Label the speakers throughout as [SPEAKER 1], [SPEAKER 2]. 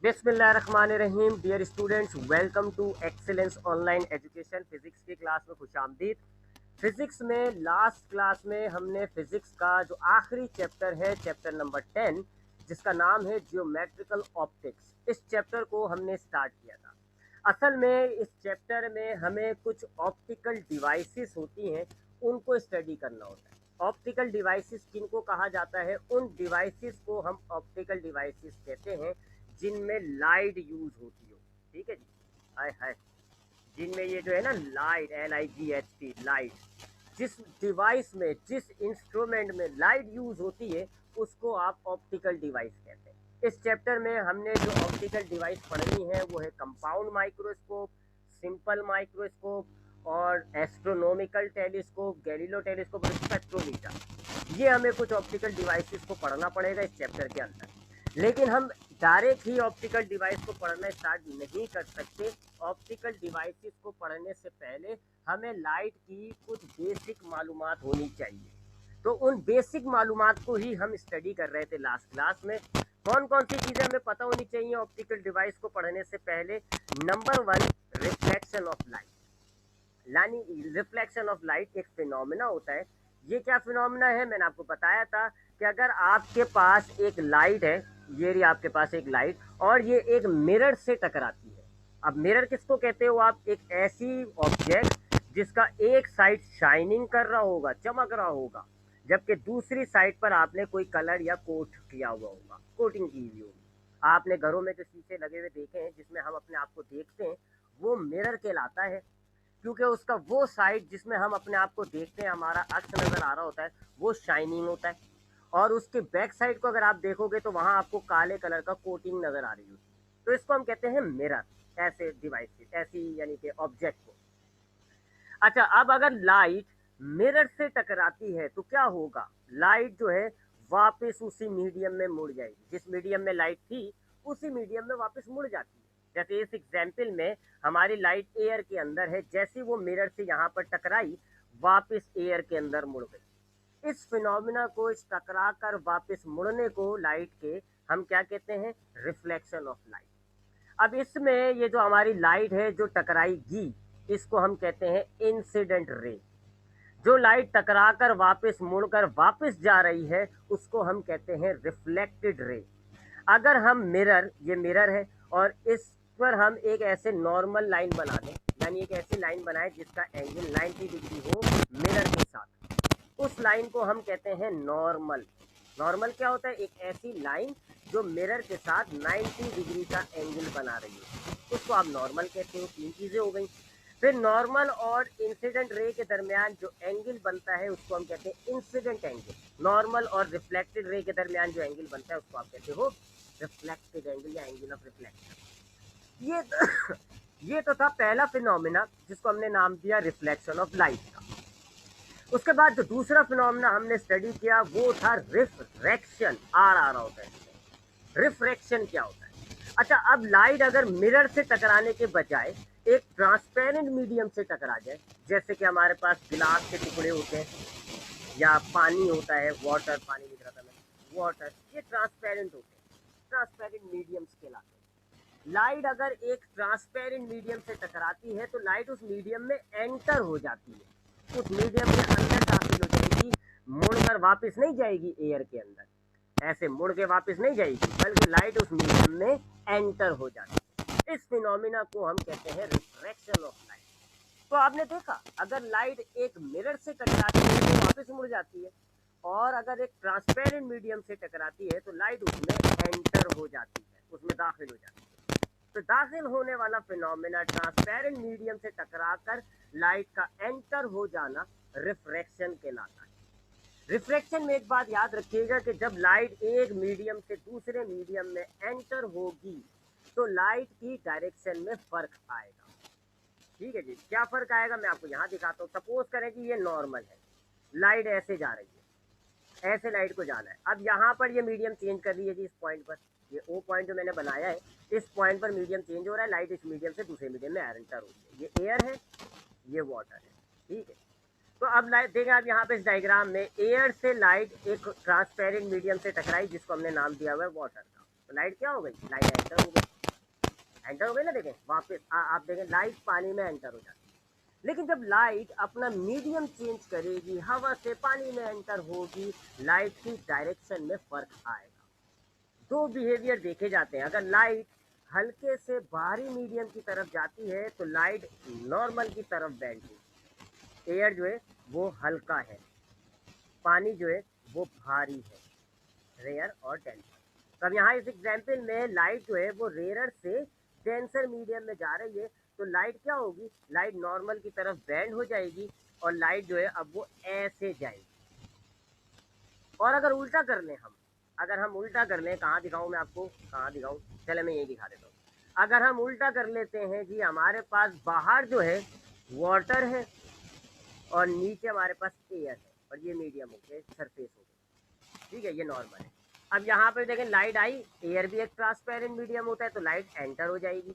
[SPEAKER 1] बिस्मिल्लाहिर्रहमानिर्रहीम। Dear students, welcome to excellence online education. Physics की class में खुशामदीद। फिजिक्स में लास्ट क्लास में हमने फिजिक्स का जो आखिरी चैप्टर है, चैप्टर नंबर 10, जिसका नाम है जियोमेट्रिकल ऑप्टिक्स, इस चैप्टर को हमने स्टार्ट किया था। असल में इस चैप्टर में हमें कुछ ऑप्टिकल डिवाइसेस होती हैं, उनको स्टडी करना होता है। ऑप्टिकल डिवाइसेस किनको कहा जाता है? उन डिवाइसेस को हम ऑप्टिकल डिवाइसेस कहते हैं जिनमें लाइट यूज होती हो। ठीक है जी, हाय हाय, जिनमें ये जो है ना लाइट, LIGHT, लाइट, जिस डिवाइस में, जिस इंस्ट्रूमेंट में लाइट यूज होती है उसको आप ऑप्टिकल डिवाइस कहते हैं। इस चैप्टर में हमने जो ऑप्टिकल डिवाइस पढ़नी है वो है कंपाउंड माइक्रोस्कोप, सिंपल माइक्रोस्कोप और एस्ट्रोनॉमिकल टेलीस्कोप, गैलीलो टेलीस्कोप और स्पेक्ट्रोमीटर। ये हमें कुछ ऑप्टिकल डिवाइसेस को पढ़ना पड़ेगा इस चैप्टर के अंदर। लेकिन हम डायरेक्ट ही ऑप्टिकल डिवाइस को पढ़ना स्टार्ट नहीं कर सकते। ऑप्टिकल डिवाइसेस को पढ़ने से पहले हमें लाइट की कुछ बेसिक मालूमात होनी चाहिए। तो उन बेसिक मालूमात को ही हम स्टडी कर रहे थे लास्ट क्लास में। कौन कौन सी चीज़ें हमें पता होनी चाहिए ऑप्टिकल डिवाइस को पढ़ने से पहले? Number 1, reflection of light. यानी रिफ्लेक्शन ऑफ लाइट एक फिनोमिना होता है। ये क्या फिनोमिना है? मैंने आपको बताया था कि अगर आपके पास एक लाइट है, ये रही आपके पास एक लाइट, और ये एक मिरर से टकराती है। अब मिरर किसको कहते हो आप? एक ऐसी ऑब्जेक्ट जिसका एक साइड शाइनिंग कर रहा होगा, चमक रहा होगा, जबकि दूसरी साइड पर आपने कोई कलर या कोट किया हुआ होगा, कोटिंग की हुई होगी। आपने घरों में जो शीशे लगे हुए देखे हैं जिसमें हम अपने आप को देखते हैं, वो मिरर कहलाता है। क्योंकि उसका वो साइड जिसमें हम अपने आप को देखते हैं, हमारा अक्स नज़र आ रहा होता है, वो शाइनिंग होता है। और उसके बैक साइड को अगर आप देखोगे तो वहाँ आपको काले कलर का कोटिंग नज़र आ रही होती है। तो इसको हम कहते हैं मिरर, ऐसे डिवाइस, ऐसी यानी कि ऑब्जेक्ट को। अच्छा, अब अगर लाइट मिरर से टकराती है तो क्या होगा? लाइट जो है वापस उसी मीडियम में मुड़ जाएगी। जिस मीडियम में लाइट थी उसी मीडियम में वापस मुड़ जाती है। जैसे इस एग्जाम्पल में हमारी लाइट एयर के अंदर है, जैसे वो मिरर से यहाँ पर टकराई, वापस एयर के अंदर मुड़ गई। इस फिनोमिना को, इस टकरा कर वापस मुड़ने को लाइट के हम क्या कहते हैं? Reflection of light. अब इसमें ये जो हमारी लाइट है जो टकराएगी, इसको हम कहते हैं इंसिडेंट रे। जो लाइट टकरा कर वापस मुड़कर वापस जा रही है उसको हम कहते हैं रिफ्लेक्टेड रे। अगर हम मिरर, ये मिरर है, और इस पर हम एक ऐसे नॉर्मल लाइन बना दें, यानी एक ऐसी लाइन बनाए जिसका एंगल 90 डिग्री हो मिरर के साथ, उस लाइन को हम कहते हैं नॉर्मल। नॉर्मल क्या होता है? एक ऐसी लाइन जो मिरर के साथ 90 डिग्री का एंगल बना रही है, उसको आप नॉर्मल कहते हो। तीन चीज़ें हो गई। फिर नॉर्मल और इंसिडेंट रे के दरमियान जो एंगल बनता है उसको हम कहते हैं इंसिडेंट एंगल। नॉर्मल और रिफ्लेक्टेड रे के दरमियान जो एंगल बनता है उसको आप कहते हो रिफ्लेक्टेड एंगल या एंगल ऑफ रिफ्लेक्शन। ये ये तो था पहला फिनोमिना जिसको हमने नाम दिया रिफ्लेक्शन ऑफ लाइट का। उसके बाद जो दूसरा फिनोमिना हमने स्टडी किया वो था रिफ्रैक्शन। आर आ रहा होता है। रिफ्रैक्शन क्या होता है? अच्छा, अब लाइट अगर मिरर से टकराने के बजाय एक ट्रांसपेरेंट मीडियम से टकरा जाए, जैसे कि हमारे पास गिलास के टुकड़े होते हैं या पानी होता है, वाटर, पानी लिख रहा था मैं, वाटर, ये ट्रांसपेरेंट होते हैं, ट्रांसपेरेंट मीडियम्स कहलाते हैं। लाइट अगर एक ट्रांसपेरेंट मीडियम से टकराती है तो लाइट उस मीडियम में एंटर हो जाती है, उस मीडियम के अंदर दाखिल हो जाएगी, मुड़कर वापस नहीं जाएगी एयर के अंदर, ऐसे मुड़ के वापस नहीं जाएगी, बल्कि लाइट उस मीडियम में एंटर हो जाती है। इस फिनोमिना को हम कहते हैं रिफ्रैक्शन ऑफ लाइट। तो आपने देखा, अगर लाइट एक मिरर से टकराती है तो वापस मुड़ जाती है, और अगर एक ट्रांसपेरेंट मीडियम से टकराती है तो लाइट उसमें एंटर हो जाती है, उसमें दाखिल हो जाती है। तो दाखिल होने वाला फिनोमेना, ट्रांसपेरेंट मीडियम से टकराकर लाइट का एंटर हो जाना, रिफ्रैक्शन कहलाता है। रिफ्रैक्शन में एक बात याद रखिएगा कि जब लाइट एक मीडियम से दूसरे मीडियम में एंटर होगी तो लाइट की डायरेक्शन में फर्क आएगा। ठीक है जी, क्या फर्क आएगा मैं आपको यहाँ दिखाता हूँ। सपोज करें कि ये नॉर्मल है, लाइट ऐसे जा रही है, ऐसे लाइट को जाना है। अब यहाँ पर ये मीडियम चेंज कर रही है जी, इस पॉइंट पर, ये ओ पॉइंट जो मैंने बनाया है, इस पॉइंट पर मीडियम चेंज हो रहा है, लाइट इस मीडियम से दूसरे मीडियम में एंटर हो रही है। ये एयर है, ये वाटर है। ठीक है, तो अब लाइट देखें आप यहाँ पे इस डायग्राम में, एयर से लाइट एक ट्रांसपेरेंट मीडियम से टकराई जिसको हमने नाम दिया हुआ है वाटर का। तो लाइट क्या हो गई, लाइट एंटर हो गई, एंटर हो गई ना। देखें वापस आप देखें लाइट पानी में एंटर हो जाती है। लेकिन जब लाइट अपना मीडियम चेंज करेगी, हवा से पानी में एंटर होगी, लाइट की डायरेक्शन में फर्क आएगा। दो बिहेवियर देखे जाते हैं। अगर लाइट हल्के से बाहरी मीडियम की तरफ जाती है तो लाइट नॉर्मल की तरफ बेंड होगी। एयर जो है वो हल्का है, पानी जो है वो भारी है, रेयर और डेंसर। तो अब यहाँ इस एग्जाम्पल में लाइट जो है वो रेयर से डेंसर मीडियम में जा रही है, तो लाइट क्या होगी, लाइट नॉर्मल की तरफ बेंड हो जाएगी और लाइट जो है अब वो ऐसे जाएगी। और अगर उल्टा कर लें हम, अगर हम उल्टा कर लें, कहाँ दिखाऊं मैं आपको, कहाँ दिखाऊं, चले मैं यही दिखा देता हूँ। अगर हम उल्टा कर लेते हैं जी, हमारे पास बाहर जो है वाटर है और नीचे हमारे पास एयर है और ये मीडियम हो गया, सरफेस हो गया, ठीक है, ये नॉर्मल है। अब यहाँ पे देखें लाइट आई, एयर भी एक ट्रांसपेरेंट मीडियम होता है तो लाइट एंटर हो जाएगी।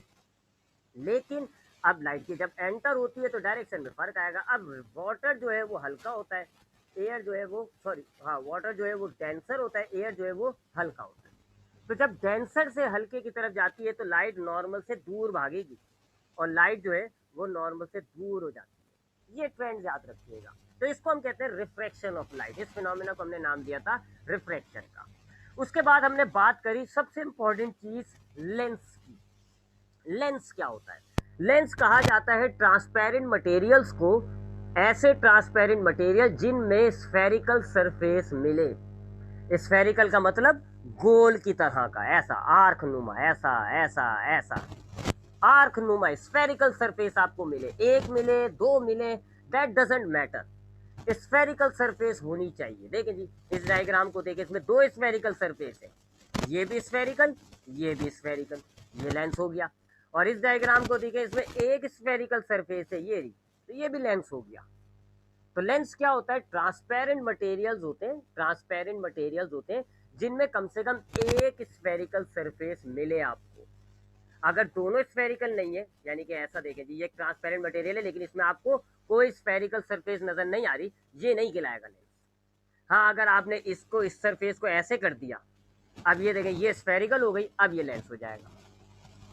[SPEAKER 1] लेकिन अब लाइट की जब एंटर होती है तो डायरेक्शन में फर्क आएगा। अब वाटर जो है वो हल्का होता है, एयर जो है वो सॉरी हाँ वाटर जो है वो डेंसर होता है, एयर जो है वो हल्का होता है। तो जब डेंसर से हल्के की तरफ जाती है तो लाइट नॉर्मल से दूर भागेगी और लाइट जो है वो नॉर्मल से दूर हो जाती है। ये ट्रेंड याद रखिएगा। तो इसको हम कहते हैं रिफ्रैक्शन ऑफ लाइट। इस फिनोमेना को हमने नाम दिया था रिफ्रैक्शन का। उसके बाद हमने बात करी सबसे इंपॉर्टेंट चीज लेंस की। लेंस क्या होता है, लेंस कहा जाता है ट्रांसपेरेंट मटेरियल्स को, ऐसे ट्रांसपेरेंट मटेरियल जिनमें स्फेरिकल सरफेस मिले। स्फेरिकल का मतलब गोल की तरह का, ऐसा आर्क नुमा, ऐसा ऐसा ऐसा आर्क नुमा स्फेरिकल सरफेस आपको मिले, एक मिले दो मिले, that doesn't matter, spherical surface होनी चाहिए। देखें जी इस डायग्राम को देखें, इसमें दो स्फेरिकल सरफेस है, ये भी स्फेरिकल, ये भी स्फेरिकल, ये लेंस हो गया। और इस डायग्राम को देखें, इसमें एक स्फेरिकल सरफेस है, ये तो ये भी लेंस हो गया। तो लेंस क्या होता है, ट्रांसपेरेंट मटेरियल्स होते हैं, ट्रांसपेरेंट मटेरियल्स होते हैं जिनमें कम से कम एक स्फेरिकल सरफेस मिले आपको। अगर दोनों स्फेरिकल नहीं है, यानी कि ऐसा देखें जी ये ट्रांसपेरेंट मटेरियल है लेकिन इसमें आपको कोई स्फेरिकल सरफेस नजर नहीं आ रही, ये नहीं कहलाएगा लेंस। हाँ अगर आपने इसको इस सरफेस को ऐसे कर दिया, अब ये देखें ये स्फेरिकल हो गई, अब ये लेंस हो जाएगा।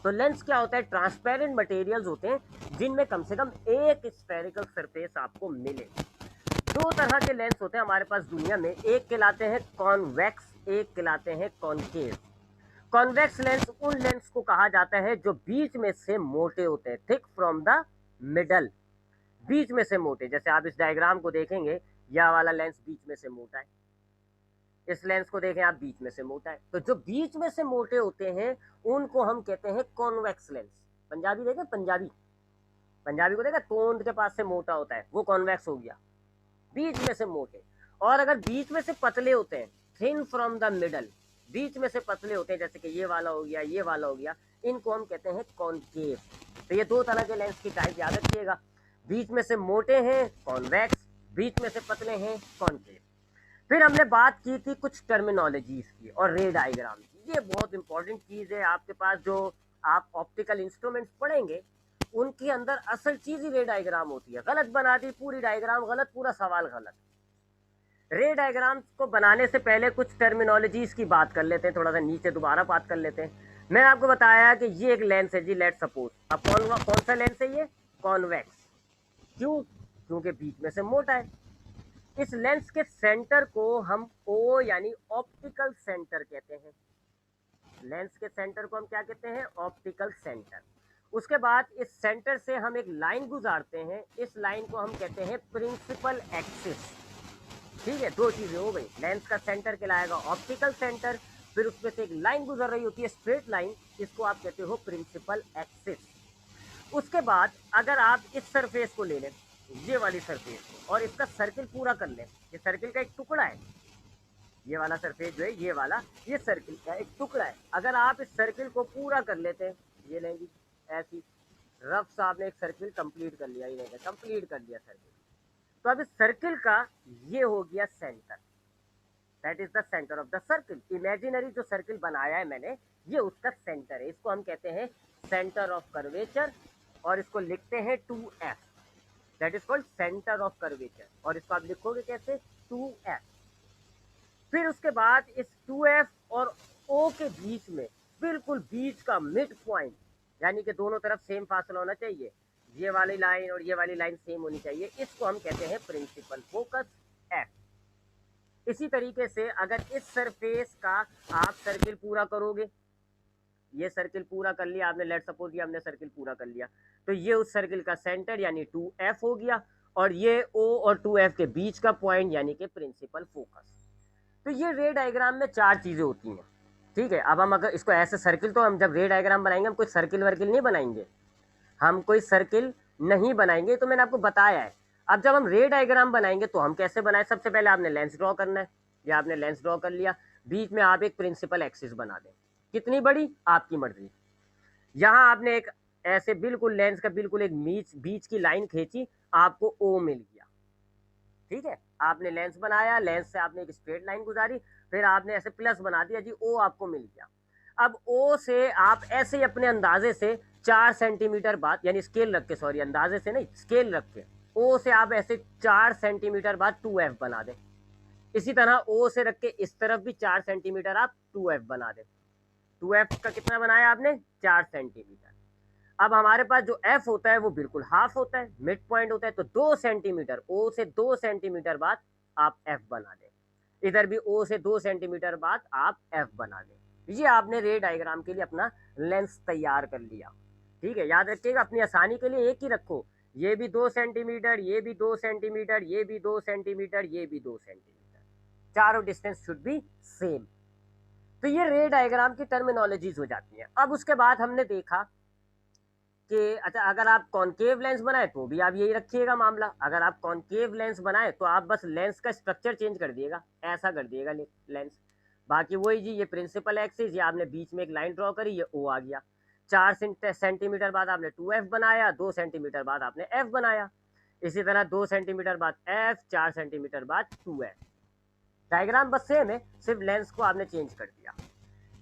[SPEAKER 1] तो लेंस क्या होता है, ट्रांसपेरेंट मटेरियल्स होते हैं जिनमें कम से कम एक स्फेरिकल सरफेस आपको मिले। दो तरह के लेंस होते हैं हमारे पास दुनिया में, एक कहलाते हैं कॉन्वेक्स, एक कहलाते हैं कॉनकेव। कॉन्वेक्स लेंस उन लेंस को कहा जाता है जो बीच में से मोटे होते हैं, थिक फ्रॉम द मिडल, बीच में से मोटे। जैसे आप इस डायग्राम को देखेंगे, यह वाला लेंस बीच में से मोटा है, इस लेंस को देखें आप बीच में से मोटा है। तो जो बीच में से मोटे होते हैं उनको हम कहते हैं कॉन्वेक्स लेंस। पंजाबी देखें, पंजाबी, पंजाबी को देखा, तोंद के पास से मोटा होता है, वो कॉन्वेक्स हो गया, बीच में से मोटे। और अगर बीच में से पतले होते हैं, थिन फ्रॉम द मिडल, बीच में से पतले होते हैं, जैसे कि ये वाला हो गया, ये वाला हो गया, इनको हम कहते हैं कॉनकेव। तो ये दो तरह के लेंस की टाइप याद रखिएगा, बीच में से मोटे हैं कॉन्वेक्स, बीच में से पतले हैं कॉनकेव। फिर हमने बात की थी कुछ टर्मिनोलॉजीज की और रे डायग्राम की। ये बहुत इंपॉर्टेंट चीज़ है, आपके पास जो आप ऑप्टिकल इंस्ट्रूमेंट्स पढ़ेंगे उनके अंदर असल चीज़ ही रे डायग्राम होती है। गलत बना दी पूरी डायग्राम गलत, पूरा सवाल गलत। रे डायग्राम को बनाने से पहले कुछ टर्मिनोलॉजीज की बात कर लेते हैं, थोड़ा सा नीचे दोबारा बात कर लेते हैं। मैंने आपको बताया कि ये एक लेंस है जी, लेट सपोज। अब कौन सा लेंस है ये, कॉन्वेक्स। क्यों, क्योंकि बीच में से मोटा है। इस लेंस के सेंटर को हम ओ यानी ऑप्टिकल सेंटर कहते हैं। लेंस के सेंटर को हम क्या कहते हैं, ऑप्टिकल सेंटर। उसके बाद इस सेंटर से हम एक लाइन गुजारते हैं, इस लाइन को हम कहते हैं प्रिंसिपल एक्सिस। ठीक है, दो चीजें हो गई, लेंस का सेंटर कहलाएगा ऑप्टिकल सेंटर, फिर उसमें से एक लाइन गुजर रही होती है स्ट्रेट लाइन, इसको आप कहते हो प्रिंसिपल एक्सिस। उसके बाद अगर आप इस सरफेस को ले लें, ये वाली सरफेस को, और इसका सर्किल पूरा कर लें, ये सर्किल का एक टुकड़ा है, ये वाला सरफेस जो है, ये वाला, ये सर्किल का एक टुकड़ा है। अगर आप इस सर्किल को पूरा कर लेते हैं, ये लेंगे ऐसी रफ सा आपने एक सर्किल कंप्लीट कर लिया, ये कंप्लीट कर लिया सर्किल। तो अब इस सर्किल का ये हो गया centre, that is the centre of the circle. Imaginary जो सर्किल बनाया है मैंने, ये उसका सेंटर है, इसको हम कहते हैं सेंटर ऑफ कर्वेचर, और इसको लिखते हैं 2f, that is called centre of curvature. और इसको आप लिखोगे कैसे, 2f। फिर उसके बाद इस 2F और O के बीच में बिल्कुल बीच का मिड पॉइंट, यानी कि दोनों तरफ सेम फासला होना चाहिए, ये वाली लाइन और ये वाली लाइन सेम होनी चाहिए, इसको हम कहते हैं प्रिंसिपल फोकस F। इसी तरीके से अगर इस सरफेस का आप सर्किल पूरा करोगे, ये सर्किल पूरा कर लिया आपने, लेट सपोज ये हमने सर्किल पूरा कर लिया, तो ये उस सर्किल का सेंटर यानी 2F हो गया, और ये O और 2F के बीच का पॉइंट यानी कि प्रिंसिपल फोकस। तो ये रे डायग्राम में चार चीजें होती हैं, ठीक है। अब हम अगर इसको ऐसे सर्किल, तो हम जब रे डायग्राम बनाएंगे हम कोई सर्किल वर्किल नहीं बनाएंगे, हम कोई सर्किल नहीं बनाएंगे, तो मैंने आपको बताया है। अब जब हम रे डायग्राम बनाएंगे तो हम कैसे बनाए, सबसे पहले आपने लेंस ड्रॉ करना है, या आपने लेंस ड्रॉ कर लिया, बीच में आप एक प्रिंसिपल एक्सिस बना दें, कितनी बड़ी आपकी मर्जी। यहाँ आपने एक ऐसे बिल्कुल लेंस का बिल्कुल एक बीच की लाइन खींची, आपको ओ मिल गया, ठीक है। आपने लेंस बनाया, लेंस से आपने एक स्ट्रेट लाइन गुजारी, फिर आपने ऐसे प्लस बना दिया जी, ओ आपको मिल गया। अब ओ से आप ऐसे ही अपने अंदाजे से 4 सेंटीमीटर बाद, यानी स्केल रख के, सॉरी अंदाजे से नहीं, स्केल रख के, ओ से आप ऐसे 4 सेंटीमीटर बाद 2F बना दें। इसी तरह ओ से रख के इस तरफ भी 4 सेंटीमीटर आप 2F बना दें। 2F का कितना बनाया आपने, 4 सेंटीमीटर। अब हमारे पास जो F होता है वो बिल्कुल हाफ होता है, मिड पॉइंट होता है, तो 2 सेंटीमीटर, O से 2 सेंटीमीटर बाद आप F बना दें। इधर भी O से 2 सेंटीमीटर बाद आप F बना दें। ये आपने रे डायग्राम के लिए अपना लेंस तैयार कर लिया, ठीक है। याद रखिएगा, अपनी आसानी के लिए एक ही रखो, ये भी 2 सेंटीमीटर, ये भी 2 सेंटीमीटर, ये भी 2 सेंटीमीटर, ये भी 2 सेंटीमीटर, चारों डिस्टेंस शुड बी सेम। तो ये रे डायग्राम की टर्मिनोलॉजीज हो जाती हैं। अब उसके बाद हमने देखा कि अच्छा, अगर आप कॉनकेव लेंस बनाए तो भी आप यही रखिएगा मामला। अगर आप कॉनकेव लेंस बनाए तो आप बस लेंस का स्ट्रक्चर चेंज कर दिएगा, ऐसा कर दिएगा लेंस, बाकी वही जी, ये प्रिंसिपल एक्सिस, ये आपने बीच में एक लाइन ड्रॉ करी, ये ओ आ गया। 4 सेंटीमीटर बाद आपने 2F बनाया, 2 सेंटीमीटर बाद आपने F बनाया, इसी तरह 2 सेंटीमीटर बाद F, 4 सेंटीमीटर बाद 2F। डायग्राम बस सेम है, सिर्फ लेंस को आपने चेंज कर दिया।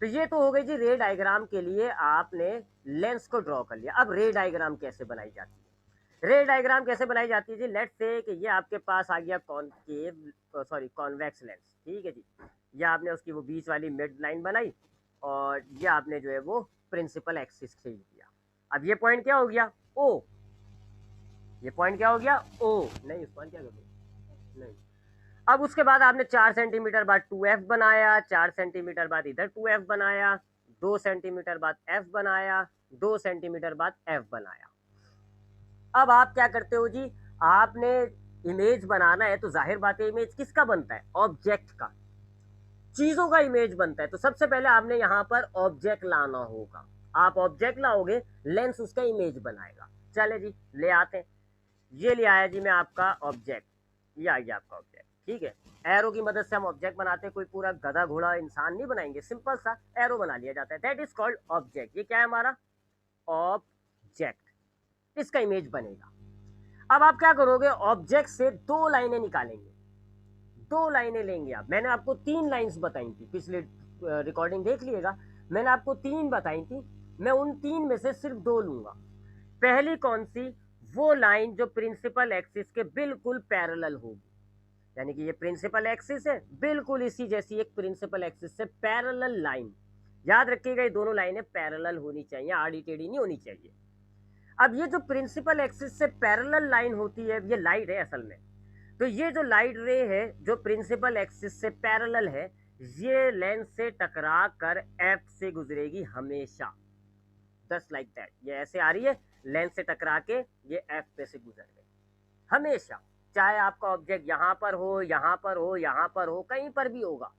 [SPEAKER 1] तो ये तो हो गई जी रे डायग्राम के लिए आपने लेंस को ड्रॉ कर लिया। अब रे डायग्राम कैसे बनाई जाती है, रे डायग्राम कैसे बनाई जाती है जी, लेट्स से कि ये आपके पास आ गया कॉनकेव, सॉरी कॉन्वेक्स लेंस, ठीक है जी। ये आपने उसकी वो बीच वाली मिड लाइन बनाई, और ये आपने जो है वो प्रिंसिपल एक्सिस खींच दिया। अब ये पॉइंट क्या हो गया, ओ, ये पॉइंट क्या हो गया, ओ, नहीं उस पॉइंट क्या कर नहीं। अब उसके बाद आपने 4 सेंटीमीटर बाद 2F बनाया, 4 सेंटीमीटर बाद इधर 2F बनाया, 2 सेंटीमीटर बाद F बनाया, 2 सेंटीमीटर बाद F बनाया। अब आप क्या करते हो जी, आपने इमेज बनाना है, तो जाहिर बात है इमेज किसका बनता है, ऑब्जेक्ट का, चीजों का इमेज बनता है। तो सबसे पहले आपने यहाँ पर ऑब्जेक्ट लाना होगा, आप ऑब्जेक्ट लाओगे, लेंस उसका इमेज बनाएगा। चले जी ले आते हैं, ये ले आया जी मैं आपका ऑब्जेक्ट, ये आ गया आपका ऑब्जेक्ट, ठीक है। एरो की मदद से हम ऑब्जेक्ट बनाते हैं, कोई पूरा गधा घोड़ा इंसान नहीं बनाएंगे, सिंपल सा एरो बना लिया जाता है, दैट इज कॉल्ड ऑब्जेक्ट। ये क्या है हमारा ऑब्जेक्ट, इसका इमेज बनेगा। अब आप क्या करोगे, ऑब्जेक्ट से दो लाइनें निकालेंगे, दो लाइनें लेंगे आप। मैंने आपको 3 लाइंस बताई थी, पिछले रिकॉर्डिंग देख लीजिएगा, मैंने आपको 3 बताई थी, मैं उन 3 में से सिर्फ 2 लूंगा। पहली कौन सी, वो लाइन जो प्रिंसिपल एक्सिस के बिल्कुल पैरेलल होगी, यानी कि ये प्रिंसिपल एक्सिस है, बिल्कुल इसी जैसी एक प्रिंसिपल एक्सिस से पैरेलल लाइन। याद रखिएगा ये दोनों लाइनें पैरेलल होनी चाहिए, आड़ी टेढ़ी नहीं होनी चाहिए। अब ये जो प्रिंसिपल एक्सिस से पैरेलल लाइन होती है, ये लाइट है असल में, तो ये जो लाइट रे है जो प्रिंसिपल एक्सिस से पैरेलल है, ये लेंस से टकरा कर एफ से गुजरेगी हमेशा, जस्ट लाइक दैट। ये ऐसे आ रही है, लेंस से टकरा के ये एफ पे से गुजर गई हमेशा, चाहे आपका ऑब्जेक्ट यहाँ पर हो, यहाँ पर हो, यहाँ पर हो, कहीं पर भी होगा।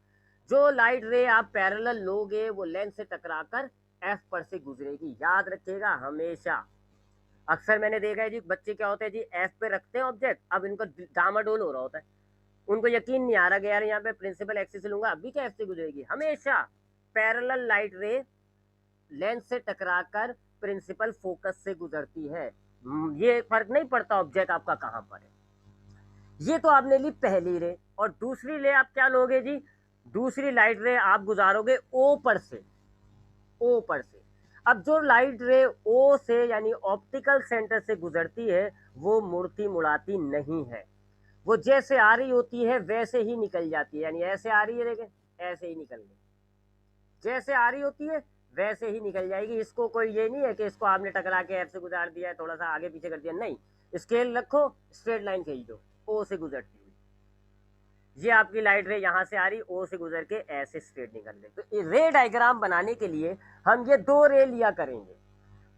[SPEAKER 1] जो लाइट रे आप पैरेलल लोगे वो लेंस से टकराकर एफ पर से गुजरेगी, याद रखिएगा हमेशा। अक्सर मैंने देखा है जी, बच्चे क्या होते हैं जी, एफ पे रखते हैं ऑब्जेक्ट, अब इनको डामाडोल हो रहा होता है, उनको यकीन नहीं आ रहा कि यार यहाँ पे प्रिंसिपल एक्सिस लूंगा अभी क्या एफ से गुजरेगी। हमेशा पैरेलल लाइट रे लेंस से टकराकर प्रिंसिपल फोकस से गुजरती है, ये फर्क नहीं पड़ता ऑब्जेक्ट आपका कहाँ पर है। ये तो आपने ली पहली रे, और दूसरी रे आप क्या लोगे जी, दूसरी लाइट रे आप गुजारोगे ओ पर से, ओ पर से। अब जो लाइट रे ओ से यानी ऑप्टिकल सेंटर से गुजरती है, वो मुड़ती मुड़ाती नहीं है, वो जैसे आ रही होती है वैसे ही निकल जाती है, यानी ऐसे आ रही है, देखें ऐसे ही निकल गई, जैसे आ रही होती है वैसे ही निकल जाएगी। इसको कोई ये नहीं है कि इसको आपने टकरा के एफ से गुजार दिया है, थोड़ा सा आगे पीछे कर दिया, नहीं, स्केल रखो, स्ट्रेट लाइन खींच दो, ओ से गुजरती हुई, ये आपकी लाइट रे यहाँ से आ रही, ओ से गुजर के ऐसे स्ट्रेट निकल गई। तो रे डायग्राम बनाने के लिए हम ये दो रे लिया करेंगे।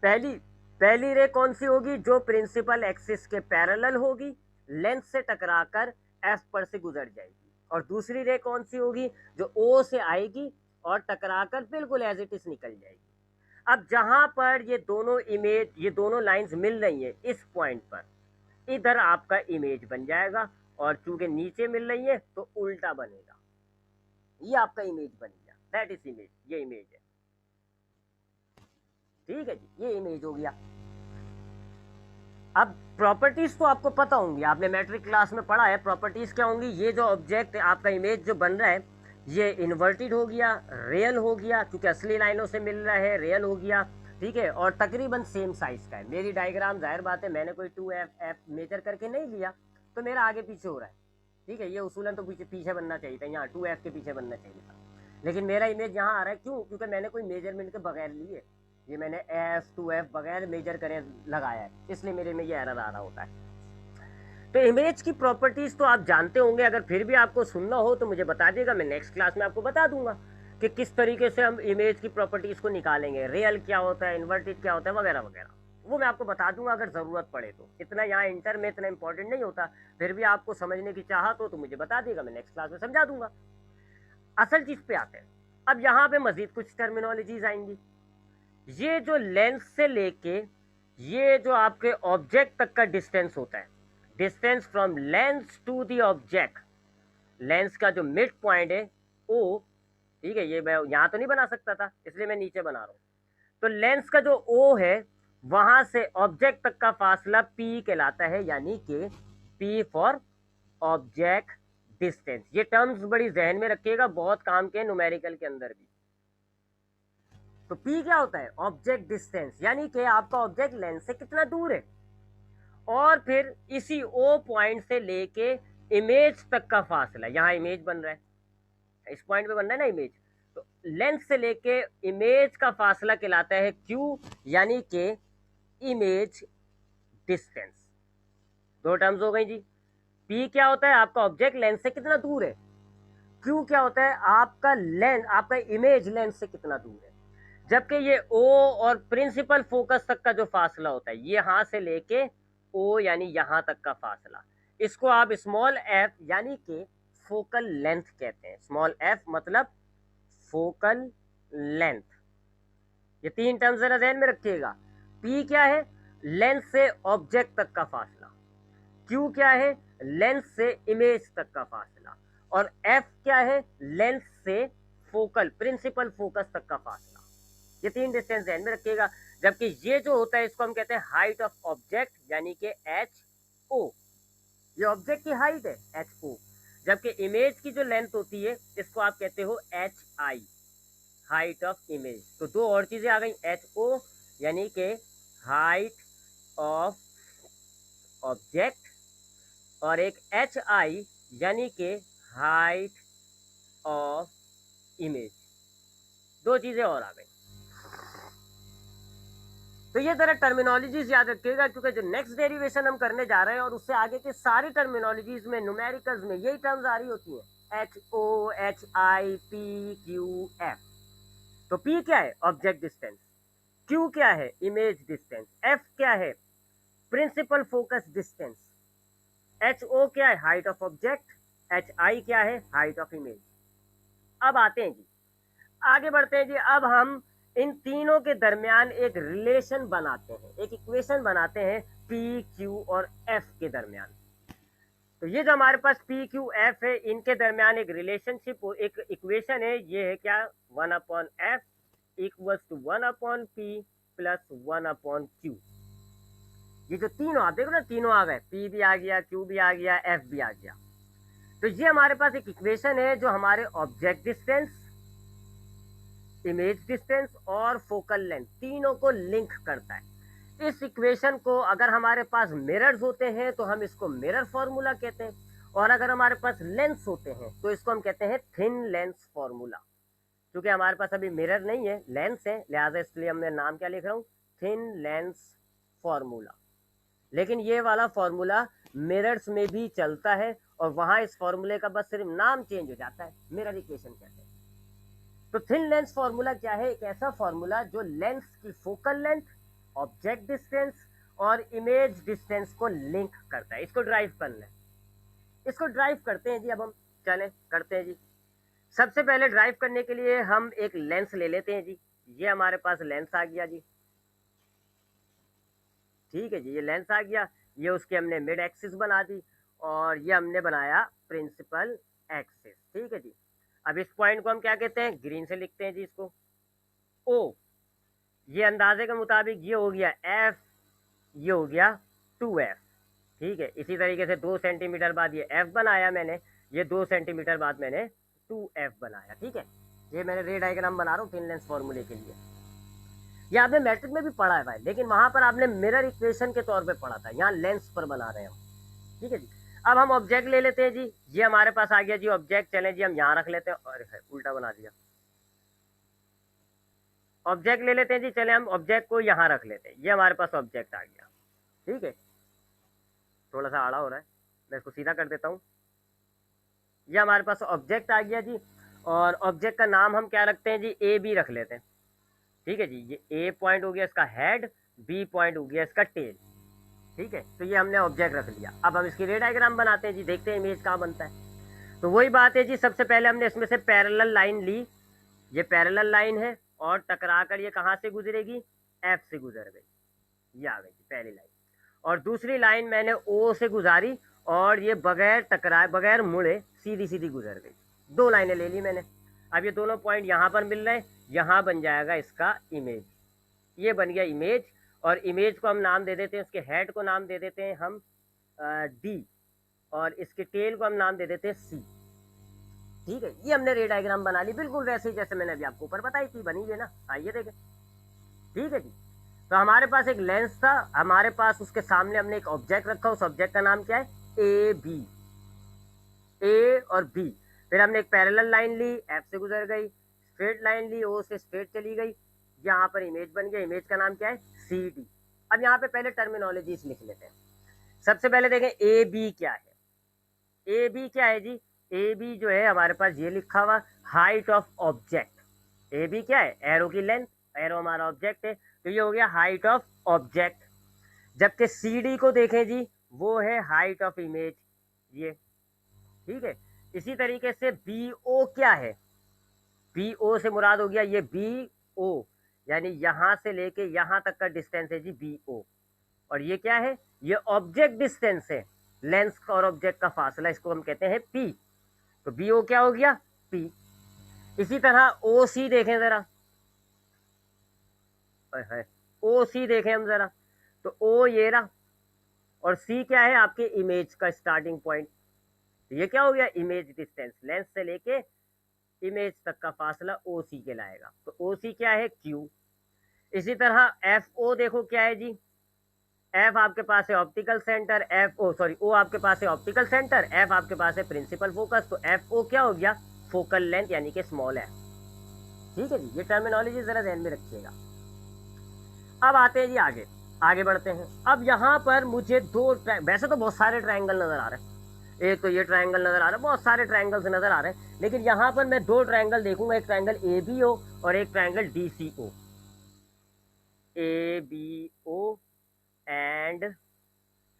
[SPEAKER 1] पहली पहली रे कौन सी होगी, जो प्रिंसिपल एक्सिस के पैरेलल होगी, लेंथ से टकराकर एफ पर से गुजर जाएगी। और दूसरी रे कौन सी होगी, जो ओ से आएगी और टकराकर बिल्कुल एज इट इज निकल जाएगी। अब जहां पर ये दोनों इमेज, ये दोनों लाइंस मिल रही है इस पॉइंट पर, इधर आपका इमेज बन जाएगा, और चूंकि नीचे मिल रही है तो उल्टा बनेगा, ये आपका इमेज बन गया, दैट इज इमेज, ये इमेज है, ठीक है जी, ये इमेज हो गया। अब प्रॉपर्टीज तो आपको पता होंगी, आपने मैट्रिक क्लास में पढ़ा है, प्रॉपर्टीज क्या होंगी, ये जो ऑब्जेक्ट आपका इमेज जो बन रहा है ये इन्वर्टेड हो गया, रियल हो गया, क्योंकि असली लाइनों से मिल रहा है, रियल हो गया, ठीक है, और तकरीबन सेम साइज का है। मेरी डायग्राम जाहिर बात है मैंने कोई 2f मेजर करके नहीं लिया, तो मेरा आगे पीछे हो रहा है, ठीक है, ये उसूलन तो पीछे पीछे बनना चाहिए था, यहाँ 2f के पीछे बनना चाहिए था, लेकिन मेरा इमेज यहाँ आ रहा है, क्यों, क्योंकि मैंने कोई मेजरमेंट के बगैर लिए, ये मैंने f2f बगैर मेजर करे लगाया है, इसलिए मेरे में ये एरर आ रहा होता है। तो इमेज की प्रॉपर्टीज तो आप जानते होंगे, अगर फिर भी आपको सुनना हो तो मुझे बता दिएगा, मैं नेक्स्ट क्लास में आपको बता दूंगा कि किस तरीके से हम इमेज की प्रॉपर्टीज को निकालेंगे, रियल क्या होता है, इन्वर्टेड क्या होता है, वगैरह वगैरह, वो मैं आपको बता दूंगा अगर जरूरत पड़े तो। इतना यहाँ इंटर में इतना इंपॉर्टेंट नहीं होता, फिर भी आपको समझने की चाहत हो तो मुझे बता देगा, मैं नेक्स्ट क्लास में समझा दूंगा। असल चीज पे आते हैं, अब यहाँ पे मजीद कुछ टर्मिनोलॉजीज आएंगी। ये जो लेंस से लेके ये जो आपके ऑब्जेक्ट तक का डिस्टेंस होता है, distance from lens to the object, lens का जो मिड पॉइंट है ओ, ठीक है, ये मैं यहाँ तो नहीं बना सकता था इसलिए मैं नीचे बना रहा हूँ, तो लेंस का जो ओ है वहां से ऑब्जेक्ट तक का फासला पी कहलाता है, यानी कि पी फॉर ऑब्जेक्ट डिस्टेंस। ये टर्म्स बड़ी जहन में रखिएगा, बहुत काम के न्यूमेरिकल के अंदर भी। तो P क्या होता है, ऑब्जेक्ट डिस्टेंस, यानी कि आपका ऑब्जेक्ट लेंस से कितना दूर है, और फिर इसी O पॉइंट से लेके इमेज तक का फासला, यहाँ इमेज बन रहा है, इस पॉइंट पे बन रहा है ना इमेज, तो लेंस से लेके इमेज का फासला कहलाता है Q, यानी कि इमेज डिस्टेंस। दो टर्म्स हो गई जी। P क्या होता है, आपका ऑब्जेक्ट लेंस से कितना दूर है, Q क्या होता है, आपका लेंस, आपका इमेज लेंस से कितना दूर है। जबकि ये O और प्रिंसिपल फोकस तक का जो फासला होता है, ये यहां से लेके O यानी यहां तक का फासला, इसको आप स्मॉल f यानी कि फोकल लेंथ कहते हैं। स्मॉल f मतलब फोकल लेंथ। ये तीन टर्म जरा ध्यान में रखिएगा। P क्या है, लेंस से ऑब्जेक्ट तक का फासला, Q क्या है, लेंस से इमेज तक का फासला, और F क्या है, लेंस से फोकल प्रिंसिपल फोकस तक का फासला। ये तीन डिस्टेंस ध्यान में रखिएगा। जबकि ये जो होता है इसको हम कहते हैं हाइट ऑफ ऑब्जेक्ट, यानी कि HO, ये ऑब्जेक्ट की हाइट है HO। जबकि इमेज की जो लेंथ होती है इसको आप कहते हो HI, हाइट ऑफ इमेज। तो दो और चीजें आ गई, HO यानी कि हाइट ऑफ ऑब्जेक्ट, और एक HI यानी कि हाइट ऑफ इमेज, दो चीजें और आ गई। तो ये जरा टर्मिनोलॉजीज याद रखिएगा, क्योंकि जो नेक्स्ट डेरिवेशन हम करने जा रहे हैं और उससे आगे के सारी टर्मिनोलॉजीज में, न्यूमेरिकल्स में यही टर्म्स आ रही होती हैं, HO, HI, P, Q, F। तो P क्या है, ऑब्जेक्ट डिस्टेंस, Q क्या है, इमेज डिस्टेंस, F क्या है, प्रिंसिपल फोकस डिस्टेंस, HO क्या है, हाइट ऑफ ऑब्जेक्ट, HI क्या है, हाइट ऑफ इमेज। अब आते हैं जी, आगे बढ़ते हैं जी। अब हम इन तीनों के दरमियान एक रिलेशन बनाते हैं, एक इक्वेशन बनाते हैं P, Q और F के दरमियान। तो ये जो हमारे पास P, Q, F है, इनके दरमियान एक रिलेशनशिप, एक इक्वेशन है, ये है क्या, 1/F equals to 1/P plus 1/Q। ये जो तीनों आप देखो ना, तीनों आ गए, P भी आ गया, Q भी आ गया, F भी आ गया। तो ये हमारे पास एक इक्वेशन है जो हमारे ऑब्जेक्ट डिस्टेंस, इमेज डिस्टेंस और फोकल लेंथ तीनों को लिंक करता है। इस इक्वेशन को अगर हमारे पास मिरर्स होते हैं तो हम इसको मिरर फॉर्मूला कहते हैं, और अगर हमारे पास लेंस होते हैं तो इसको हम कहते हैं थिन लेंस फॉर्मूला। क्योंकि हमारे पास अभी मिरर नहीं है, लेंस है, लिहाजा इसलिए हमने नाम क्या लिख रहा हूँ, थिन लेंस फॉर्मूला। लेकिन ये वाला फॉर्मूला मिरर्स में भी चलता है और वहां इस फॉर्मूले का बस सिर्फ नाम चेंज हो जाता है, मिरर इक्वेशन कहते हैं। तो थिन लेंस फॉर्मूला क्या है, एक ऐसा फॉर्मूला जो लेंस की फोकल लेंथ, ऑब्जेक्ट डिस्टेंस और इमेज डिस्टेंस को लिंक करता है। इसको ड्राइव करना है, इसको ड्राइव करते हैं जी। अब हम चलें करते हैं जी। सबसे पहले ड्राइव करने के लिए हम एक लेंस ले लेते हैं जी। ये हमारे पास लेंस आ गया जी, ठीक है जी, ये लेंस आ गया। ये उसके हमने मिड एक्सिस बना दी और ये हमने बनाया प्रिंसिपल एक्सिस, ठीक है जी। अब इस पॉइंट को हम क्या कहते हैं, ग्रीन से लिखते हैं जी इसको ओ। ये अंदाजे के मुताबिक ये हो गया एफ, ये हो गया 2f, ठीक है। इसी तरीके से 2 सेंटीमीटर बाद ये f बनाया मैंने, ये 2 सेंटीमीटर बाद मैंने 2f बनाया, ठीक है। ये मैंने रे डायग्राम बना रहा हूँ थिन लेंस फॉर्मूले के लिए। ये आपने मैट्रिक में भी पढ़ा है भाई, लेकिन वहां पर आपने मिरर इक्वेशन के तौर पे पढ़ा था, यहाँ लेंस पर बना रहे हैं हम, ठीक है जी। अब हम ऑब्जेक्ट ले लेते हैं जी। ये हमारे पास आ गया जी ऑब्जेक्ट, चले जी हम यहाँ रख लेते हैं, और उल्टा बना दिया। ऑब्जेक्ट ले लेते हैं जी, चले हम ऑब्जेक्ट को यहाँ रख लेते हैं। ये हमारे पास ऑब्जेक्ट आ गया, ठीक है। थोड़ा सा आड़ा हो रहा है, मैं इसको सीधा कर देता हूँ। ये हमारे पास ऑब्जेक्ट आ गया जी, और ऑब्जेक्ट का नाम हम क्या रखते हैं जी, ए बी रख लेते हैं, ठीक है जी। ये ए पॉइंट हो गया इसका हेड, बी पॉइंट हो गया इसका टेल, ठीक है। तो ये हमने ऑब्जेक्ट रख लिया। अब हम इसकी रे डायग्राम बनाते हैं जी, देखते हैं इमेज कहाँ बनता है। तो वही बात है जी, सबसे पहले हमने इसमें से पैरेलल लाइन ली, ये पैरेलल लाइन है और टकरा कर ये कहाँ से गुजरेगी, एफ से गुजर गई, ये आ गई जी पहली लाइन। और दूसरी लाइन मैंने ओ से गुजारी और ये बगैर टकराए बगैर मुड़े सीधी सीधी गुजर गई। 2 लाइनें ले ली मैंने। अब ये दोनों पॉइंट यहाँ पर मिल रहे हैं, यहाँ बन जाएगा इसका इमेज, ये बन गया इमेज। और इमेज को हम नाम दे देते हैं, उसके हेड को नाम दे देते हैं हम डी, और इसके टेल को हम नाम दे देते हैं सी, ठीक है। ये हमने रे डायग्राम बना ली बिल्कुल वैसे ही जैसे मैंने अभी आपको ऊपर बताई थी, बनी है ना, आइए देखें, ठीक है जी। तो हमारे पास एक लेंस था, हमारे पास उसके सामने हमने एक ऑब्जेक्ट रखा, उस ऑब्जेक्ट का नाम क्या है, ए बी, ए और बी। फिर हमने एक पैरेलल लाइन ली, एफ से गुजर गई, स्ट्रेट लाइन ली, ओ से स्ट्रेट चली गई, यहाँ पर इमेज बन गया, इमेज का नाम क्या है, सी डी। अब यहाँ पे पहले टर्मिनोलॉजीज लिख लेते हैं। सबसे पहले देखें ए बी क्या है, ए बी क्या है जी, ए बी जो है हमारे पास ये लिखा हुआ height of object. A B क्या है, एरो की लेंथ, एरो हमारा ऑब्जेक्ट है, तो ये हो गया हाइट ऑफ ऑब्जेक्ट। जबकि सी डी को देखें जी, वो है हाइट ऑफ इमेज, ये, ठीक है। इसी तरीके से बी ओ क्या है, बी ओ से मुराद हो गया ये बी ओ, यानी यहां से लेके यहां तक का डिस्टेंस है जी बी ओ। और ये क्या है, ये ऑब्जेक्ट डिस्टेंस है, लेंस और ऑब्जेक्ट का फासला, इसको हम कहते हैं पी। तो बी ओ क्या हो गया, पी। इसी तरह ओ सी देखें जरा, ओ सी देखें हम जरा, तो ओ ये रहा, और सी क्या है, आपके इमेज का स्टार्टिंग पॉइंट। तो ये क्या हो गया, इमेज डिस्टेंस, लेंस से लेके इमेज तक का फासला ओ सी कहलाएगा। तो ओ सी क्या है, क्यू। इसी तरह एफ ओ देखो क्या है जी, एफ आपके पास है optical centre, F O sorry O आपके पास है ऑप्टिकल सेंटर, एफ आपके पास है प्रिंसिपल फोकस। तो एफ ओ क्या हो गया, फोकल लेंथ यानी कि स्मॉल एफ, ठीक है जी। ये टर्मिनोलॉजी जरा ध्यान में रखिएगा। अब आते हैं जी आगे, आगे बढ़ते हैं। अब यहाँ पर मुझे वैसे तो बहुत सारे ट्रायंगल नजर आ रहे हैं, एक तो ये ट्रायंगल नजर आ रहा है, बहुत सारे ट्रायंगल्स नजर आ रहे हैं, लेकिन यहाँ पर मैं 2 ट्रायंगल देखूंगा, एक ट्रायंगल ए बी ओ और एक triangle D C O, A B O and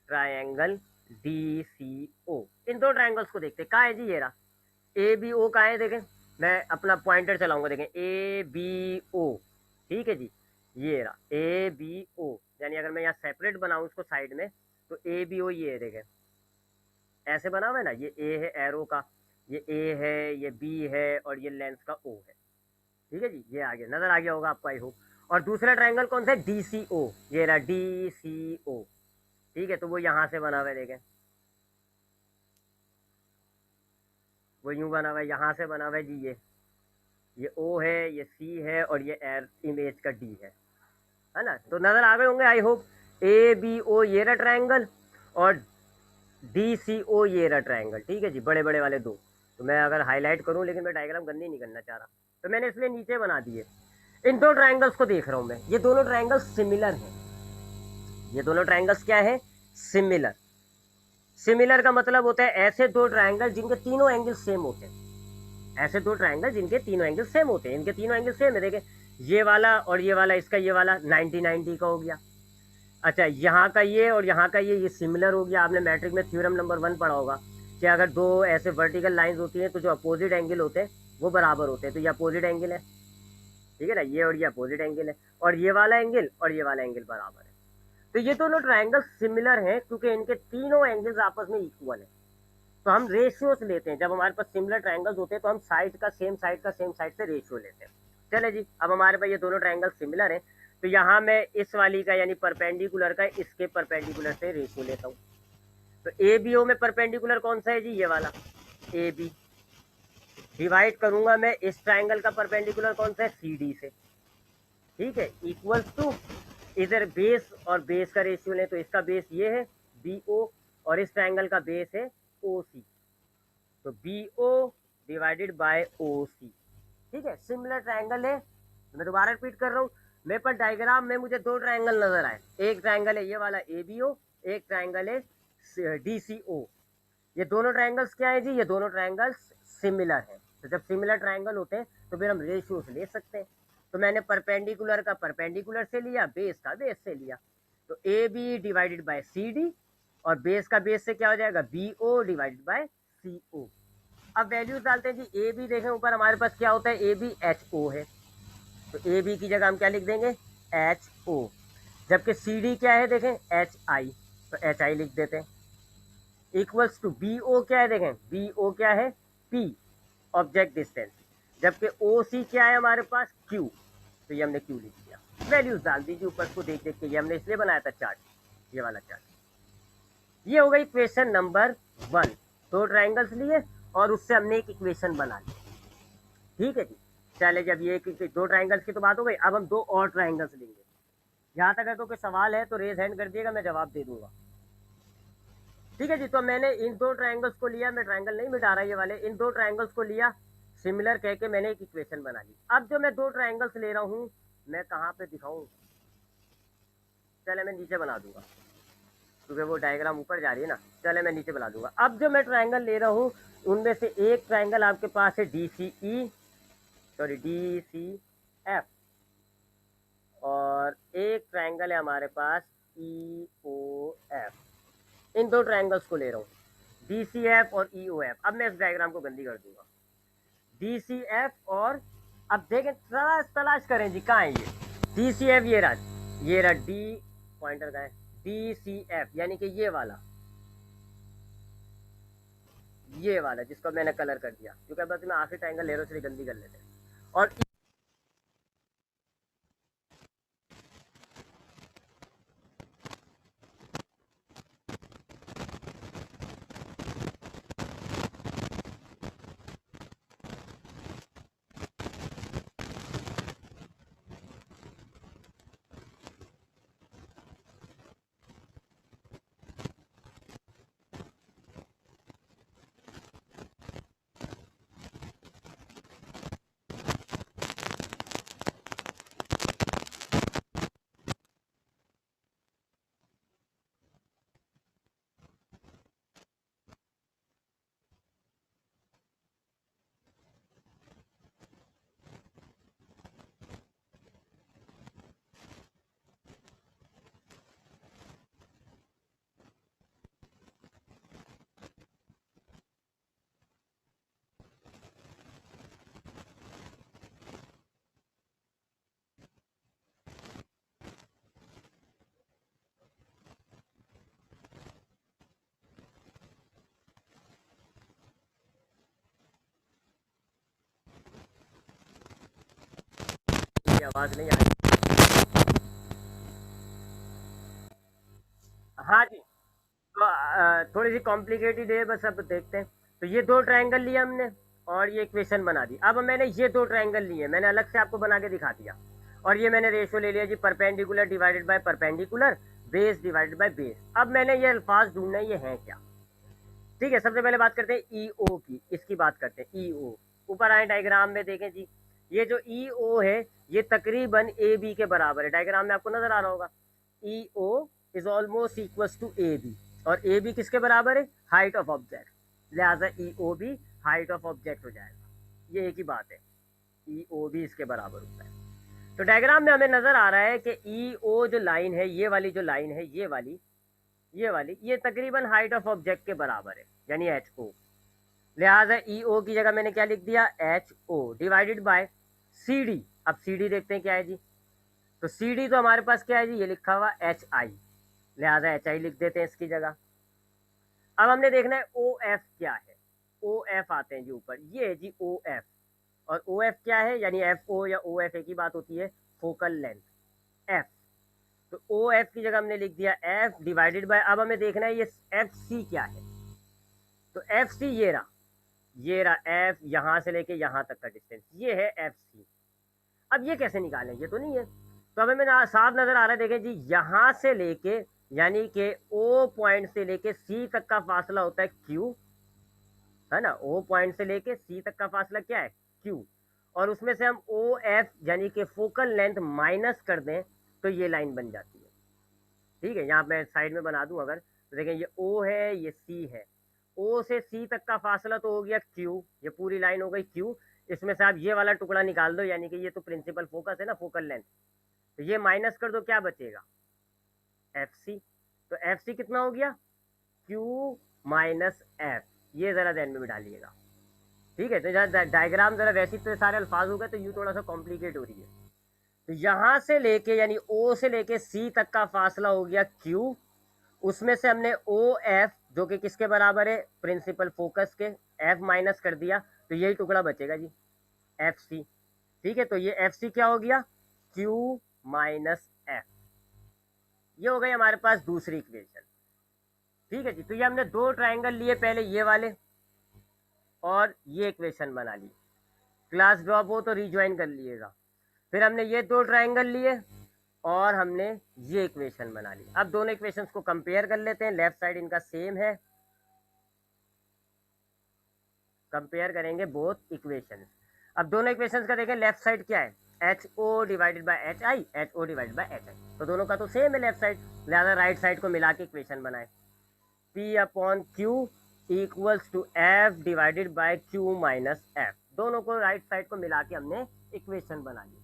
[SPEAKER 1] triangle D C O. इन 2 ट्रायंगल्स को देखते हैं, कहाँ है जी, ये रहा ए बी ओ, कहाँ है देखें, मैं अपना पॉइंटर चलाऊंगा, देखें ए बी ओ, ठीक है जी। ये रहा ए बी ओ, यानी अगर मैं यहाँ सेपरेट बनाऊं इसको साइड में, तो ए बी ओ ये देखें ऐसे बना हुआ है ना, ये ए है एरो का, ये ए है, ये बी है, और ये लेंस का ओ है, ठीक है जी। ये आगे नजर आ गया होगा आपको आई होप। और दूसरा ट्रायंगल कौन सा है, डी सी ओ, ये रहा डी सी ओ, ठीक है। तो वो यहाँ से बना हुआ है, देखें वो यूं बना हुआ है, यहाँ से बना हुआ है जी, ये ओ है, ये सी है, और ये एर इमेज का डी है ना। तो नजर आ गए होंगे आई होप। ए बी ओ ये रहा ट्रायंगल, और डी सी ओ, ये रहा ट्रायंगल, ठीक है जी, बड़े बड़े वाले दो। तो मैं अगर हाईलाइट करूं, लेकिन मैं डायग्राम गंदी नहीं करना चाह रहा, तो मैंने इसलिए नीचे बना दिए। इन दो ट्रायंगल्स को देख रहा हूं मैं, ये दोनों ट्रायंगल्स सिमिलर हैं। ये दोनों ट्रायंगल्स क्या है? सिमिलर। सिमिलर का मतलब होता है ऐसे दो ट्रायंगल जिनके तीनों एंगल सेम होते हैं। ऐसे दो ट्रायंगल जिनके तीनों एंगल सेम होते हैं, इनके तीनों एंगल सेम है। देखें, ये वाला और ये वाला, इसका ये वाला 90-90 का हो गया। अच्छा, यहाँ का ये और यहाँ का ये सिमिलर हो गया। आपने मैट्रिक में थ्योरम नंबर 1 पढ़ा होगा कि अगर दो ऐसे वर्टिकल लाइंस होती हैं तो जो अपोजिट एंगल होते हैं वो बराबर होते हैं। तो ये अपोजिट एंगल है, ठीक है ना, ये और ये अपोजिट एंगल है, और ये वाला एंगल और ये वाला एंगल बराबर है। तो ये दोनों ट्रायंगल सिमिलर हैं क्योंकि इनके तीनों एंगल्स आपस में इक्वल है। तो हम रेशियोज लेते हैं, जब हमारे पास सिमिलर ट्रायंगल्स होते हैं तो हम साइड का सेम साइड से रेशियो लेते हैं। चले जी, अब हमारे पास ये दोनों ट्रायंगल सिमिलर हैं, तो यहाँ मैं इस वाली का यानी परपेंडिकुलर का इसके परपेंडिकुलर से रेशियो लेता हूँ। तो ए बी ओ में परपेंडिकुलर कौन सा है जी? ये वाला ए बी। डिवाइड करूंगा मैं इस ट्रायंगल का परपेंडिकुलर कौन सा है? सी डी से, ठीक है, इक्वल्स टू इधर बेस और बेस का रेशियो लें तो इसका बेस ये है बी ओ और इस ट्रायंगल का बेस है ओ सी। तो बी ओ डिवाइडेड बाय ओ सी, ठीक है, सिमिलर ट्रायंगल है। मैं दोबारा रिपीट कर रहा हूँ, मेरे पास डायग्राम में मुझे दो ट्रायंगल नजर आए। एक ट्रायंगल है ये वाला ए बी ओ, एक ट्रायंगल है डी सी ओ। ये दोनों ट्रायंगल्स क्या है जी? ये दोनों ट्रायंगल्स सिमिलर हैं। तो जब सिमिलर ट्रायंगल होते हैं तो फिर हम रेशियोज ले सकते हैं। तो मैंने परपेंडिकुलर का परपेंडिकुलर से लिया, बेस का बेस से लिया। तो A B divided by C D, और बेस का बेस से क्या हो जाएगा? B O divided by C O. अब वैल्यूज डालते हैं जी। ए बी देखें ऊपर हमारे पास क्या होता है? ए बी एच ओ है, तो ए बी की जगह हम क्या लिख देंगे? H O. जबकि सी डी क्या है? देखें एच आई, तो एच आई लिख देते हैं। इक्वल्स टू बी ओ क्या है? देखें बी ओ क्या है? P, object distance. जबकि ओ सी क्या है हमारे पास? क्यू, तो ये हमने क्यू लिख दिया। वैल्यूज डाल दीजिए ऊपर को देख देख के। ये हमने इसलिए बनाया था चार्ट, ये वाला चार्ट। ये हो गई इक्वेशन नंबर 1। दो ट्राइंगल्स लिए और उससे हमने एक इक्वेशन बना ली, ठीक है जी। चले, जब ये दो ट्राइंगल्स की तो बात हो गई, अब हम दो और ट्राइंगल्स लेंगे। यहाँ तक अगर कोई सवाल है तो रेज हैंड कर दिएगा, मैं जवाब दे दूंगा, ठीक है जी। तो मैंने इन दो ट्रायंगल्स को लिया, मैं ट्रायंगल नहीं मिटा रहा ये वाले, इन दो ट्रायंगल्स को लिया, सिमिलर कह के मैंने एक इक्वेशन बना ली। अब जो मैं दो ट्रायंगल्स ले रहा हूँ, मैं कहाँ पे दिखाऊं? चले मैं नीचे बना दूंगा, क्योंकि वो डायग्राम ऊपर जा रही है ना। चले मैं नीचे बना दूंगा। अब जो मैं ट्रायंगल ले रहा हूँ उनमें से एक ट्रायंगल आपके पास है डी सी ई, सॉरी डी सी एफ, और एक ट्रायंगल है हमारे पास ई ओ एफ। इन दो ट्रायंगल्स को ले रहा हूँ, डी सी एफ और ई ओ एफ। अब मैं इस डायग्राम को गंदी कर दूंगा, डी सी एफ और, अब देखें, तलाश करें जी कहाँ है ये डी सी एफ। ये रहा डी, पॉइंटर का है, डी सी एफ, यानी कि ये वाला जिसको मैंने कलर कर दिया, क्योंकि बस मैं आखिरी ट्रायंगल ले रहा हूँ इसलिए गंदी कर लेते हैं। और आवाज नहीं आ रही? हाँ जी, तो थोड़ी सी कॉम्प्लिकेटेड है, बस अब देखते हैं। तो ये दो ट्रायंगल लिए हमने और ये इक्वेशन बना दी। अब मैंने ये दो ट्रायंगल लिए, मैंने अलग से आपको बना के दिखा दिया, और ये मैंने रेशियो ले लिया जी, perpendicular divided by perpendicular, base divided by base. अब मैंने ये अल्फाज ढूंढना है, ये हैं क्या? ठीक है, सबसे पहले बात करते हैं EO की, इसकी बात करते हैं EO। ऊपर आए डायग्राम में देखें जी, ये जो EO है ये तकरीबन AB के बराबर है, डायग्राम में आपको नजर आ रहा होगा। EO is almost equals to AB, और AB किसके बराबर है? हाइट ऑफ ऑब्जेक्ट, लिहाजा EO भी हाइट ऑफ ऑब्जेक्ट हो जाएगा। ये एक ही बात है, EO भी इसके बराबर होता है। तो डायग्राम में हमें नजर आ रहा है कि EO जो लाइन है, ये वाली जो लाइन है, ये वाली ये तकरीबन हाइट ऑफ ऑब्जेक्ट के बराबर है, यानी HO। लिहाजा EO की जगह मैंने क्या लिख दिया? HO divided bye CD। अब CD देखते हैं क्या है जी, तो CD तो हमारे पास क्या है जी, ये लिखा हुआ HI, लिहाजा HI लिख देते हैं इसकी जगह। अब हमने देखना है OF क्या है। OF आते हैं जी ऊपर, ये है जी OF। और OF क्या है? यानी FO या OF एक ही बात होती है, फोकल लेंथ F। तो OF की जगह हमने लिख दिया F डिवाइडेड बाय, अब हमें देखना है ये FC क्या है। तो FC ये रहा F, यहां से लेके यहां तक का डिस्टेंस, ये है FC। अब ये कैसे निकालें? ये तो नहीं है, तो अब हमें साफ नजर आ रहा है, देखें जी, यहां से लेके यानी कि O पॉइंट से लेके C तक का फासला होता है Q, है ना। O पॉइंट से लेके C तक का फासला क्या है? Q। और उसमें से हम OF यानी कि फोकल लेंथ माइनस कर दें तो ये लाइन बन जाती है। ठीक है, यहाँ मैं साइड में बना दूं अगर, तो देखें ये O है, ये C है। O से C तक का फासला तो हो गया Q, ये पूरी लाइन हो गई Q। इसमें से आप ये वाला टुकड़ा निकाल दो, यानी कि ये तो प्रिंसिपल फोकस है ना, फोकल लेंथ, तो ये माइनस कर दो, क्या बचेगा? FC। तो FC कितना हो गया? Q minus F। ये जरा ध्यान में डालिएगा। ठीक है, तो जरा डायग्राम जरा वैसे तो सारे अल्फाज हो गए, तो यू थोड़ा सा कॉम्प्लिकेट हो रही है। तो यहां से लेके यानी O से लेके C तक का फासला हो गया Q, उसमें से हमने OF जो कि किसके बराबर है? प्रिंसिपल फोकस के, F माइनस कर दिया, तो यही टुकड़ा बचेगा जी, FC। ठीक है, तो ये FC क्या हो गया? Q minus F। ये हो गई हमारे पास दूसरी इक्वेशन। ठीक है जी, तो ये हमने दो ट्राइंगल लिए, पहले ये वाले और ये इक्वेशन बना ली। क्लास ड्रॉप हो तो रिज्वाइन कर लीजिएगा। फिर हमने ये दो ट्राइंगल लिए और हमने ये इक्वेशन बना ली। अब दोनों इक्वेशंस को कंपेयर कर लेते हैं, लेफ्ट साइड इनका सेम है, कंपेयर करेंगे बोथ इक्वेशंस। अब दोनों इक्वेशंस का देखें, लेफ्ट साइड क्या है? HO divided by HI, HO divided by HI, तो दोनों का तो सेम है लेफ्ट साइड, लिहाजा राइट साइड को मिला के इक्वेशन बनाए। P upon Q equals to F divided by Q minus F, दोनों को राइट साइड को मिला के हमने इक्वेशन बना ली।